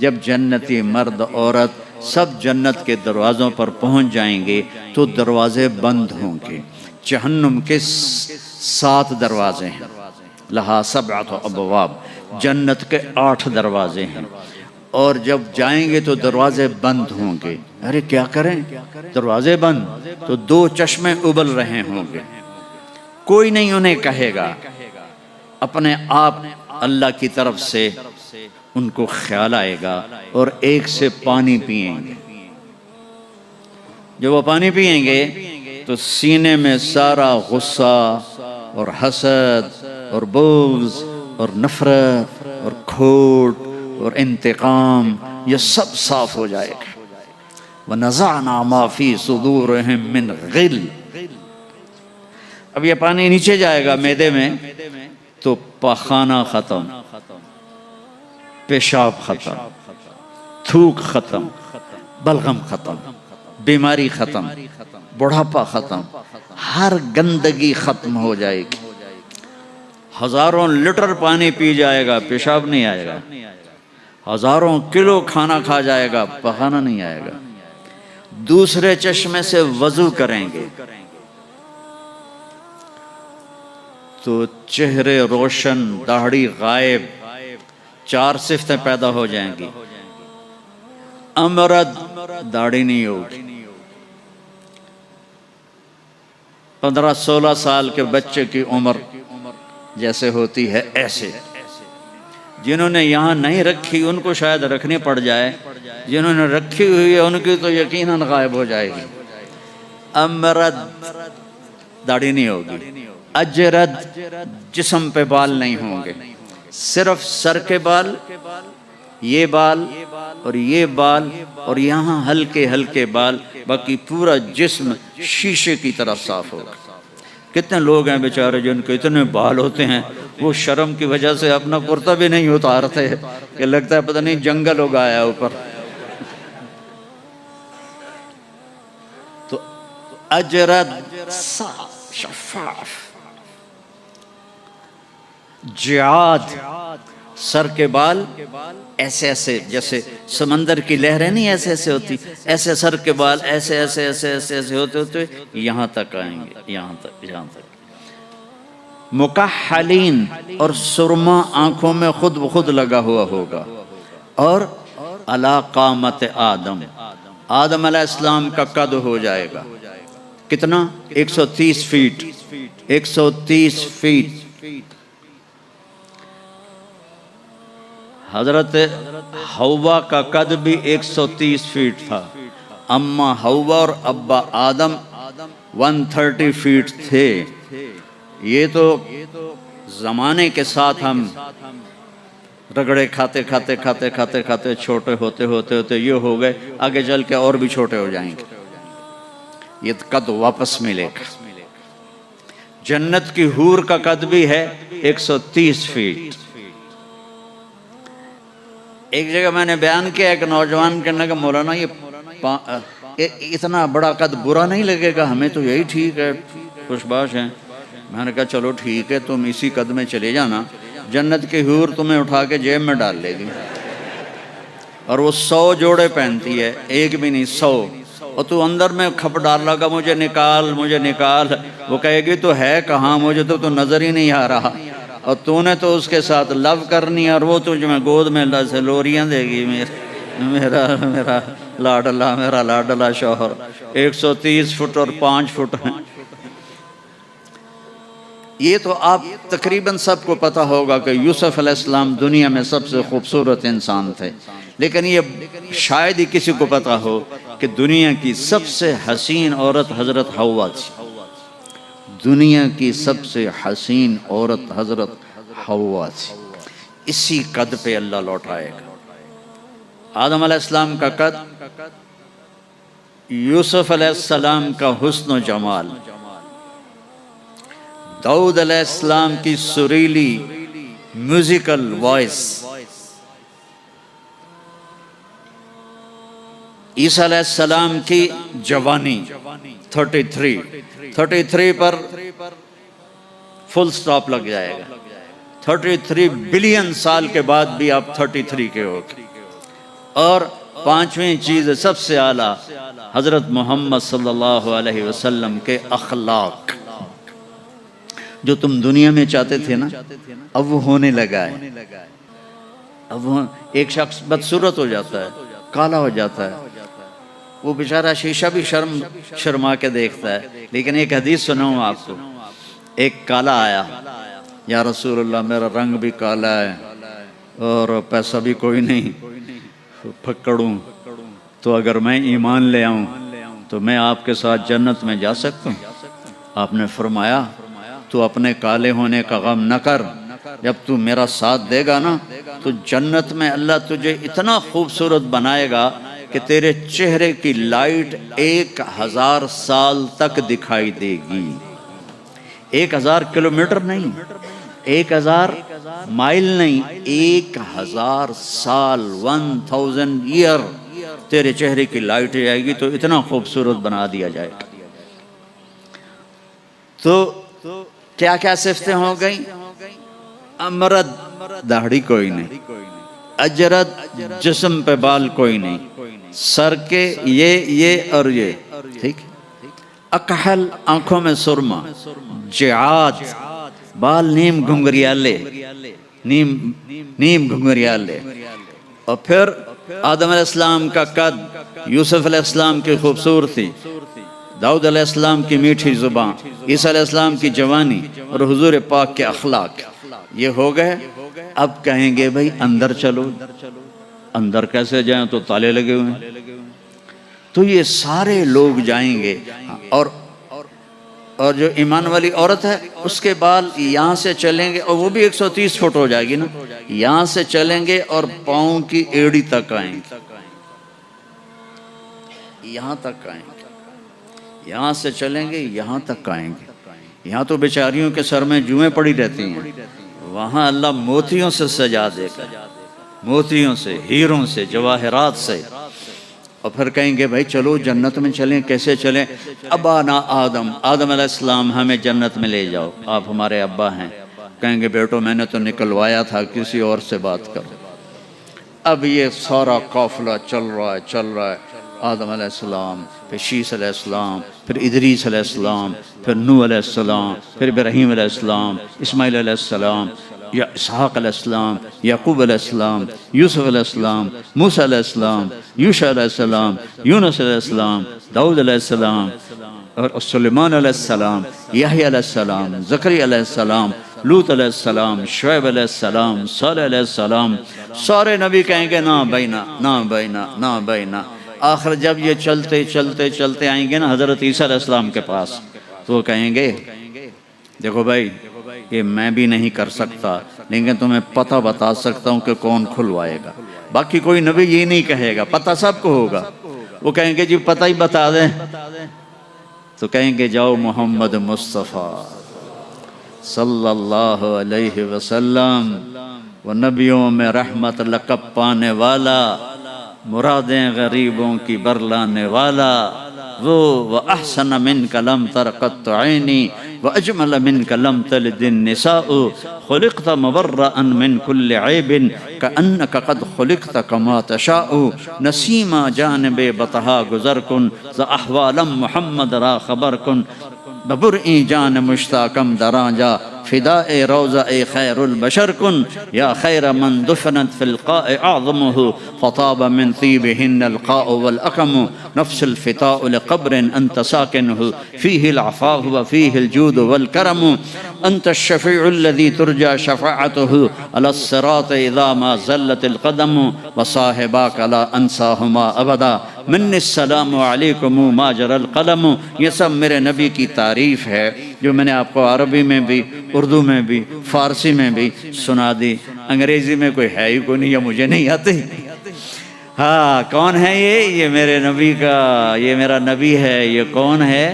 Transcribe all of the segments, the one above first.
جب جنتی مرد عورت سب جنت کے دروازوں پر پہنچ جائیں گے تو دروازے بند ہوں گے۔ جہنم کے 7 دروازے ہیں، لہا 7 ابواب، جنت کے 8 دروازے ہیں، اور جب جائیں گے تو دروازے بند ہوں گے۔ ارے کیا کریں، دروازے بند تو 2 چشمے ابل رہے ہوں گے، کوئی نہیں انہیں کہے گا، اپنے آپ اللہ کی طرف سے ان کو خیال آئے گا اور ایک سے پانی پئیں گے۔ جب وہ پانی پئیں گے تو سینے میں سارا غصہ اور حسد اور بغض اور نفرت اور کھوٹ اور انتقام یہ سب صاف ہو جائے گا۔ وَنَزَعْنَا مَا فِي صُدُورِهِم مِّن غِلٍّ۔ اب یہ پانی نیچے جائے گا معدے میں تو پاخانہ ختم، پیشاب ختم، تھوک ختم، بلغم ختم، بیماری ختم، بڑھاپا ختم، ہر گندگی ختم ہو جائے گی۔ ہزاروں لیٹر پانی پی جائے گا، پیشاب نہیں آئے گا، ہزاروں کلو کھانا کھا جائے گا، پخانہ نہیں آئے گا۔ دوسرے چشمے سے وضو کریں گے تو چہرے روشن، داڑھی غائب، 4 صفتیں پیدا ہو جائیں گی۔ امرد، داڑھی نہیں ہوگی۔ 15-16 سال کے بچے کی عمر جیسے ہوتی ہے ایسے، جنہوں نے یہاں نہیں رکھی ان کو شاید رکھنی پڑ جائے، جنہوں نے رکھی ہوئی ہے ان کی تو یقیناً غائب ہو جائے گی۔ امرد، داڑھی نہیں ہوگی۔ اجرد، جسم پہ بال نہیں ہوں گے، صرف سر کے بال، یہ بال اور یہ بال اور یہاں ہلکے ہلکے بال، باقی پورا جسم شیشے کی طرح صاف ہوگا۔ کتنے لوگ ہیں بیچارے جن کے اتنے بال ہوتے ہیں وہ شرم کی وجہ سے اپنا کرتا بھی نہیں اتارتے کہ لگتا ہے پتہ نہیں جنگل اگایا اوپر۔ تو اجرد، صاف، شفاف۔ جعاد، سر کے بال ایسے ایسے جیسے سمندر کی لہریں نہیں ایسے ایسے ہوتی، ایسے سر کے بال ایسے ایسے ایسے ایسے ایسے ہوتے ہوتے یہاں تک آئیں گے، یہاں تک۔ مکحلین، اور سرما آنکھوں میں خود بخود لگا ہوا ہوگا۔ اور علی قامت آدم، آدم علیہ السلام کا قد ہو جائے گا کتنا؟ 130 فیٹ، 130 فیٹ۔ حضرت حوا کا قد بھی 130 فیٹ تھا، اما حوا اور ابا آدم 130 فیٹ تھے۔ یہ تو زمانے کے ساتھ ہم رگڑے کھاتے کھاتے کھاتے کھاتے کھاتے چھوٹے ہوتے ہوتے ہوتے یہ ہو گئے، آگے چل کے اور بھی چھوٹے ہو جائیں گے، یہ قد واپس ملے گا۔ جنت کی حور کا قد بھی ہے 130 فیٹ۔ ایک جگہ میں نے بیان کیا، ایک نوجوان کہنے لگا مولانا یہ اتنا بڑا قد برا نہیں لگے گا، ہمیں تو یہی ٹھیک ہے، خوش باش ہیں۔ میں نے کہا چلو ٹھیک ہے، تم اسی قد میں چلے جانا، جنت کی حور تمہیں اٹھا کے جیب میں ڈال لے گی، اور وہ 100 جوڑے پہنتی ہے، ایک بھی نہیں 100، اور تو اندر میں کھپ ڈال لگا مجھے نکال مجھے نکال، وہ کہے گی تو ہے کہاں، مجھے تو نظر ہی نہیں آ رہا، اور تو نے تو اس کے ساتھ لو کرنی ہے، اور وہ تجھ میں گود میں سے لوریاں دے گی، میرا میرا لاڈلا شوہر۔ 130 فٹ اور 5 فٹ ہیں۔ یہ تو آپ تقریباً سب کو پتا ہوگا کہ یوسف علیہ السلام دنیا میں سب سے خوبصورت انسان تھے، لیکن یہ شاید ہی کسی کو پتا ہو کہ دنیا کی سب سے حسین عورت حضرت حوا تھی۔ دنیا کی سب سے حسین عورت حضرت حوا تھی۔ اسی قد پہ اللہ لوٹائے گا۔ آدم علیہ السلام کا قد، یوسف علیہ السلام کا حسن و جمال، داؤد علیہ السلام کی سریلی میوزیکل وائس، عیسیٰ علیہ السلام کی جوانی 33 پر فل سٹاپ لگ جائے گا۔ 33 بلین سال کے بعد بھی آپ 33 کے ہو گے۔ اور پانچویں چیز سب سے اعلیٰ حضرت محمد صلی اللہ علیہ وسلم کے اخلاق، جو تم دنیا میں چاہتے تھے نا اب وہ ہونے لگا ہے۔ اب وہ ایک شخص بدصورت ہو جاتا ہے، کالا ہو جاتا ہے، وہ بیچارہ شیشہ بھی شرما کے دیکھتا ہے۔ لیکن ایک حدیث سناؤں آپ کو، ایک کالا آیا، یا رسول اللہ میرا رنگ بھی کالا ہے اور پیسہ بھی کوئی نہیں، پھکڑوں تو اگر میں ایمان لے آؤں تو میں آپ کے ساتھ جنت میں جا سکتا ہوں؟ آپ نے فرمایا تو اپنے کالے ہونے کا غم نہ کر، جب تو میرا ساتھ دے گا نا تو جنت میں اللہ تجھے اتنا خوبصورت بنائے گا کہ تیرے چہرے کی لائٹ 1000 سال تک دکھائی دے گی۔ 1000 کلومیٹر نہیں، 1000 مائل نہیں، 1000 سال، 1000 ایئر تیرے چہرے کی لائٹ جائے گی، تو اتنا خوبصورت بنا دیا جائے گا۔ تو کیا کیا صفتیں ہو گئیں؟ امرد، داڑھی کوئی نہیں، اجرد، جسم پہ بال کوئی نہیں، سر کے یہ اور یہ، ٹھیک۔ اکحل، آنکھوں میں سرما، جعاد، بال نیم گھنگریالے، نیم گھنگریالے، اور پھر آدم علیہ السلام کا قد، یوسف علیہ السلام کی خوبصورتی، داؤد علیہ السلام کی میٹھی زبان، عیسیٰ علیہ السلام کی جوانی اور حضور پاک کے اخلاق، یہ ہو گئے۔ اب کہیں گے بھائی اندر چلو، اندر کیسے جائیں؟ تو تالے لگے ہوئے ہیں۔ تو یہ سارے لوگ جائیں گے، اور جو ایمان والی عورت ہے اس کے بال یہاں سے چلیں گے، اور وہ بھی 130 فٹ ہو جائے گی نا، یہاں سے چلیں گے اور پاؤں کی ایڑی تک آئیں گے، یہاں تک آئیں گے، یہاں سے چلیں گے یہاں تک آئیں گے۔ یہاں تو بیچاریوں کے سر میں جوئیں پڑی رہتی ہیں، وہاں اللہ موتیوں سے سجا دے گا، موتیوں سے، ہیروں سے، جواہرات سے۔ اور پھر کہیں گے بھائی چلو جنت میں چلیں، کیسے چلیں؟ ابانا آدم علیہ السلام ہمیں جنت میں لے جاؤ، آپ ہمارے ابا ہیں۔ کہیں گے بیٹو میں نے تو نکلوایا تھا، کسی اور سے بات کرو۔ اب یہ سارا قافلہ چل رہا ہے، آدم علیہ السلام، پھر شیس علیہ السلام، پھر ادریس علیہ السلام، پھر نوح علیہ السلام، پھر ابراہیم علیہ السلام، اسماعیل علیہ السلام، یا اسحاق علیہ السلام، یعقوب علیہ السلام، یوسف علیہ السلام، موسیٰ علیہ السلام، یوشع علیہ السلام، یونس علیہ السلام، داؤد علیہ السلام، اور سلیمان علیہ السلام، یحییٰ علیہ السلام، زکریا علیہ السلام، لوط علیہ السلام، شعیب علیہ السلام، صالح علیہ السلام۔ سارے نبی کہیں گے نا بینا، نا بینا، نا بینا۔ آخر جب یہ چلتے آئیں گے نا حضرت عیسیٰ علیہ السلام کے پاس، تو وہ کہیں گے دیکھو بھائی یہ میں بھی نہیں کر سکتا، لیکن تمہیں پتہ بتا سکتا ہوں کہ کون کھلوائے گا۔ باقی کوئی نبی یہ نہیں کہے گا، پتہ سب کو ہوگا۔ وہ کہیں گے جی پتہ ہی بتا دیں، تو کہیں گے جاؤ محمد مصطفیٰ صلی اللہ علیہ وسلم، وہ نبیوں میں رحمت لقب پانے والا، مرادیں غریبوں کی برلانے والا، وہ وَأَحْسَنَ مِنْكَ لَمْ تَرَ قَطُّ عَيْنِي وَأَجْمَلَ مِنْكَ لَمْ تَلِدِ النِّسَاءُ خُلِقْتَ مُبَرَّأً مِنْ كُلِّ عَيْبٍ كَأَنَّكَ قَدْ خُلِقْتَ كَمَا تَشَاءُ نسیما جانب بطہا گزر کن ز احوالم محمد را خبر کن ببرئی جان مشتاقم درانجا فداء روضہ خیر البشر کن یا خیر من دفنت فی القاء اعظمه فطاب من طیبہن القاء والاکم نفس الفتاء لقبر انت ساکنه فیہ العفاف وفیہ الجود والکرم انت الشفیع الذي ترجى شفاعته على الصراط اذا ما زلت القدم وصاحباك لا انساهما ابدا من السلام علیکم ما جرى القلم۔ یہ سب میرے نبی کی تعریف ہے جو میں نے آپ کو عربی میں بھی، اردو میں بھی، فارسی میں بھی سنا دی۔ انگریزی میں کوئی ہے ہی کوئی نہیں، یا مجھے نہیں آتی۔ ہاں کون ہے یہ میرے نبی کا، یہ میرا نبی ہے۔ یہ کون ہے؟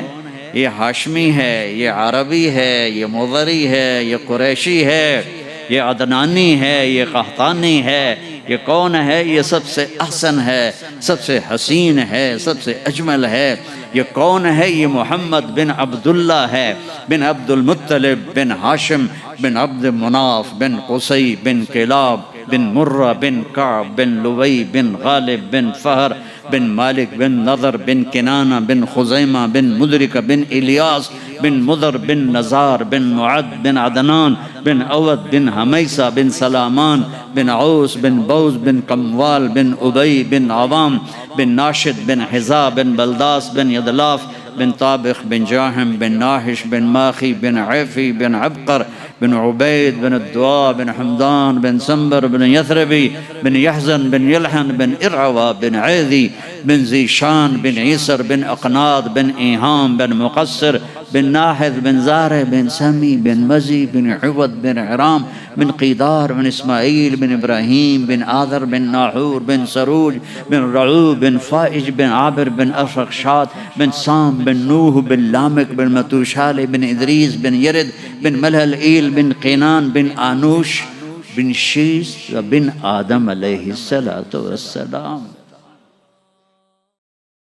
یہ ہاشمی ہے، یہ عربی ہے، یہ مضری ہے، یہ قریشی ہے، یہ عدنانی ہے، یہ قحطانی ہے۔ یہ کون ہے؟ یہ سب سے احسن ہے، سب سے حسین ہے، سب سے اجمل ہے۔ یہ کون ہے؟ یہ محمد بن عبداللہ ہے، بن عبد المطلب، بن ہاشم، بن عبد مناف، بن قصی، بن کلاب، بن مرہ بن کعب بن لوی بن غالب بن فہر بن مالک بن نضر بن کنانہ بن خزیمہ بن مدرکہ بن الیاس بن مضر بن نزار بن معد بن عدنان بن اود بن حمیسہ بن سلامان بن عوس بن بوز بن قموال بن ابی بن عوام بن ناشد بن حذا بن بلداس بن یدلاف بن طابخ بن جاحم بن ناحش بن ماخی بن عیفی بن عبقر بن عبید بن الدواء بن حمدان بن سنبر بن یثربی بن یحزن بن یلحن بن ارعوہ بن عیدی بن زیشان بن عیسر بن اقناط بن ایہام بن مقصر بن ناحذ بن زارع بن سمی بن مزی بن عوض بن عرام بن قیدار بن اسماعیل بن ابراہیم بن آذر بن ناحور بن سروج بن رعوب بن فائج بن عابر بن ارفخشاد بن سام بن نوح بن لامک بن متوشال بن ادریس بن یرد بن ملہلئیل بن قینان بن آنوش بن شیس بن آدم علیہ السلام